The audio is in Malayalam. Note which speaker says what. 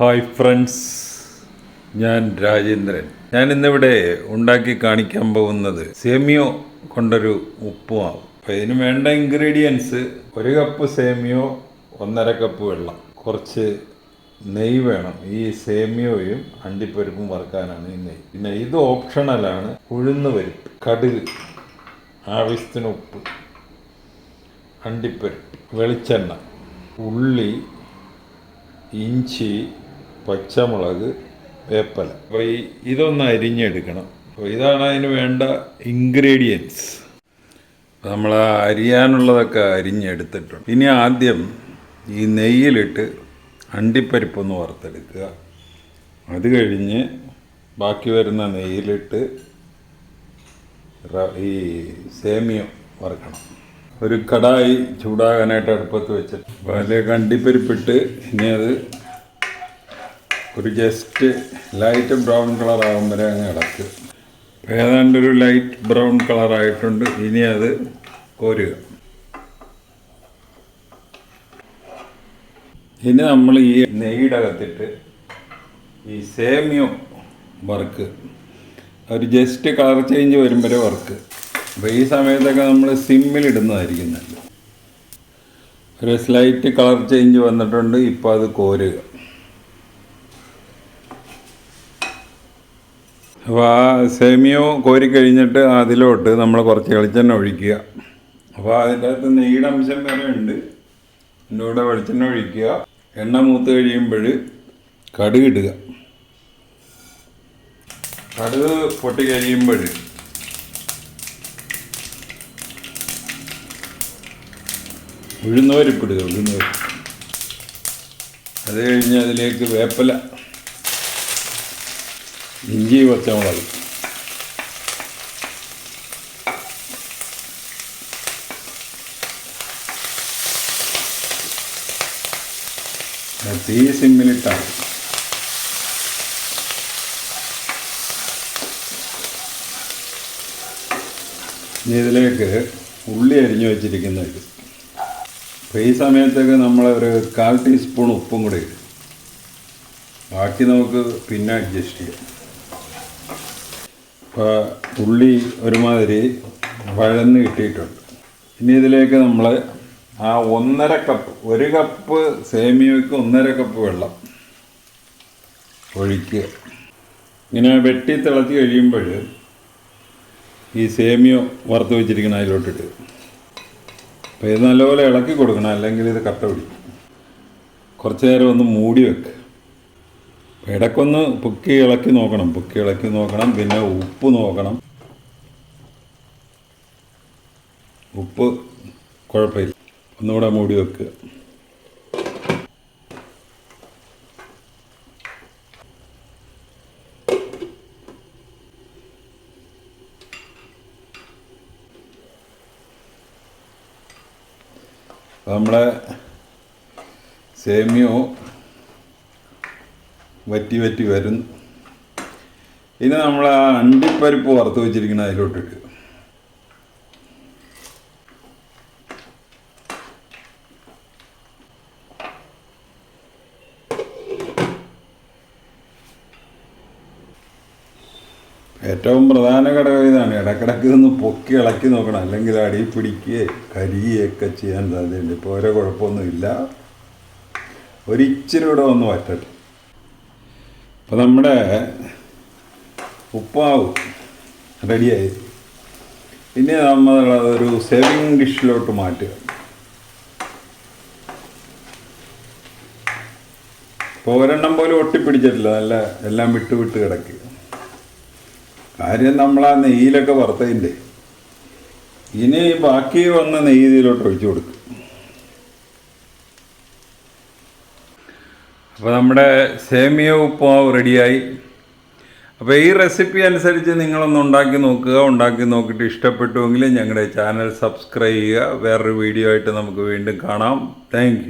Speaker 1: ഹായ് ഫ്രണ്ട്സ്, ഞാൻ രാജേന്ദ്രൻ. ഞാൻ ഇന്നിവിടെ ഉണ്ടാക്കി കാണിക്കാൻ പോകുന്നത് സേമിയോ കൊണ്ടൊരു ഉപ്പുമാവ്. അപ്പോൾ ഇതിന് വേണ്ട ഇൻഗ്രീഡിയൻസ്: 1 കപ്പ് സേമിയോ, 1.5 കപ്പ് വെള്ളം, കുറച്ച് നെയ്യ് വേണം. ഈ സേമിയോയും അണ്ടിപ്പരിപ്പും വറുക്കാനാണ് ഈ നെയ്യ്. പിന്നെ ഇത് ഓപ്ഷണലാണ്. ഉഴുന്ന് പരിപ്പ്, കടുക്, ആവശ്യത്തിന് ഉപ്പ്, അണ്ടിപ്പരിപ്പ്, വെളിച്ചെണ്ണ, ഉള്ളി, ഇഞ്ചി, പച്ചമുളക്, വേപ്പില. അപ്പോൾ ഇതൊന്ന് അരിഞ്ഞെടുക്കണം. അപ്പോൾ ഇതാണ് അതിന് വേണ്ട ഇൻഗ്രീഡിയൻസ്. നമ്മൾ അരിയാനുള്ളതൊക്കെ അരിഞ്ഞെടുത്തിട്ടുണ്ട്. ഇനി ആദ്യം ഈ നെയ്യിലിട്ട് അണ്ടിപ്പരിപ്പൊന്ന് വറുത്തെടുക്കുക. അത് കഴിഞ്ഞ് ബാക്കി വരുന്ന നെയ്യിലിട്ട് ഈ സേമിയോ വറുക്കണം. ഒരു കടായി ചൂടാകാനായിട്ട് അടുപ്പത്ത് വെച്ചിട്ട് അപ്പോൾ അതിലേക്ക് അണ്ടിപ്പരിപ്പിട്ട് ഇനി അത് ഒരു ജസ്റ്റ് ലൈറ്റ് ബ്രൗൺ കളറാകും വരെ അങ്ങ് ഇളക്കുക. ഏതാണ്ടൊരു ലൈറ്റ് ബ്രൗൺ കളറായിട്ടുണ്ട്. ഇനി അത് കോരുക. ഇനി നമ്മൾ ഈ നെയ്യുടെ അകത്തിട്ട് ഈ സേമിയോ വറുക്കുക. ഒരു ജസ്റ്റ് കളർ ചേഞ്ച് വരും വരെ വറുക്കുക. അപ്പോൾ ഈ സമയത്തൊക്കെ നമ്മൾ സിമ്മിലിടുന്നതായിരിക്കും നല്ലത്. ഒരു സ്ലൈറ്റ് കളർ ചേഞ്ച് വന്നിട്ടുണ്ട്. ഇപ്പോൾ അത് കോരുക. അപ്പോൾ ആ സേമിയോ കോരി കഴിഞ്ഞിട്ട് അതിലോട്ട് നമ്മൾ കുറച്ച് വെളിച്ചെണ്ണ ഒഴിക്കുക. അപ്പോൾ അതിൻ്റെ അകത്ത് നെയ്യുടെ അംശം വരെ ഉണ്ട്. അതിൻ്റെ കൂടെ വെളിച്ചെണ്ണ ഒഴിക്കുക. എണ്ണ മൂത്ത് കഴിയുമ്പോൾ കടുക് ഇടുക. കടുക് പൊട്ടി കഴിയുമ്പോൾ ഉഴുന്നുപരിപ്പിടുക. ഉഴുന്നുപരിപ്പ്. അത് കഴിഞ്ഞ് അതിലേക്ക് വേപ്പില, ഇഞ്ചി, പച്ചമുളക്, തീ സിമ്മിലിട്ടാണ്. ഇനി ഇതിലേക്ക് ഉള്ളി അരിഞ്ഞു വെച്ചിരിക്കുന്നത്. അപ്പോൾ ഈ സമയത്തൊക്കെ നമ്മളൊരു 1/4 ടീസ്പൂൺ ഉപ്പും കൂടി ഇടും. ബാക്കി നമുക്ക് പിന്നെ അഡ്ജസ്റ്റ് ചെയ്യാം. അപ്പോൾ ഉള്ളി ഒരുമാതിരി വഴന്ന് കിട്ടിയിട്ടുണ്ട്. ഇനി ഇതിലേക്ക് നമ്മൾ ആ 1.5 കപ്പ്, 1 കപ്പ് സേമിയയ്ക്ക് 1.5 കപ്പ് വെള്ളം ഒഴിക്കുക. ഇങ്ങനെ വെട്ടി തിളച്ച് കഴിയുമ്പോൾ ഈ സേമിയോ വറുത്ത് വെച്ചിരിക്കുന്ന അതിലോട്ടിട്ട്. അപ്പോൾ ഇത് നല്ലപോലെ ഇളക്കി കൊടുക്കണം, അല്ലെങ്കിൽ ഇത് കട്ട പിടിക്കും. കുറച്ച് നേരം ഒന്ന് മൂടി വെക്കുക. ഇടയ്ക്കൊന്ന് പൊക്കി ഇളക്കി നോക്കണം. പിന്നെ ഉപ്പ് നോക്കണം. ഉപ്പ് കുഴപ്പമില്ല. ഒന്നുകൂടെ മൂടി വെക്കുക. നമ്മളെ സേമിയോ വറ്റി വരുന്നു. ഇനി നമ്മൾ ആ അണ്ടിപ്പരിപ്പ് വറുത്ത് വെച്ചിരിക്കുന്ന അതിലോട്ടിട്ട്. ഏറ്റവും പ്രധാന ഘടകം ഇതാണ്. ഇടക്കിടക്ക് ഒന്ന് പൊക്കി ഇളക്കി നോക്കണം, അല്ലെങ്കിൽ അടി പിടിക്കുകയോ കരിയുകയൊക്കെ ചെയ്യാൻ സാധ്യതയുണ്ട്. ഇപ്പോൾ ഓരോ കുഴപ്പമൊന്നുമില്ല. ഒരിച്ചിരി കൂടെ ഒന്ന് വറ്റട്ടെ. അപ്പോൾ നമ്മുടെ ഉപ്പുമാവ് റെഡിയായി. ഇനി നമ്മൾ അതൊരു സേവിങ് ഡിഷിലോട്ട് മാറ്റുക. ഇപ്പോൾ ഒരെണ്ണം പോലും ഒട്ടിപ്പിടിച്ചിട്ടില്ല. നല്ല എല്ലാം വിട്ട് കിടക്കുക. കാര്യം നമ്മൾ ആ നെയ്യിലൊക്കെ വറുത്തതിൻ്റെ. ഇനി ബാക്കി വന്ന നെയ്യ് ഇതിലോട്ട് ഒഴിച്ചു കൊടുക്കുക. അപ്പോൾ നമ്മുടെ സേമിയോ ഉപ്പുമാവ് റെഡിയായി. അപ്പോൾ ഈ റെസിപ്പി അനുസരിച്ച് നിങ്ങളൊന്ന് ഉണ്ടാക്കി നോക്കുക. ഉണ്ടാക്കി നോക്കിയിട്ട് ഇഷ്ടപ്പെട്ടുവെങ്കിൽ ഞങ്ങളുടെ ചാനൽ സബ്സ്ക്രൈബ് ചെയ്യുക. വേറൊരു വീഡിയോ ആയിട്ട് നമുക്ക് വീണ്ടും കാണാം. Thank you.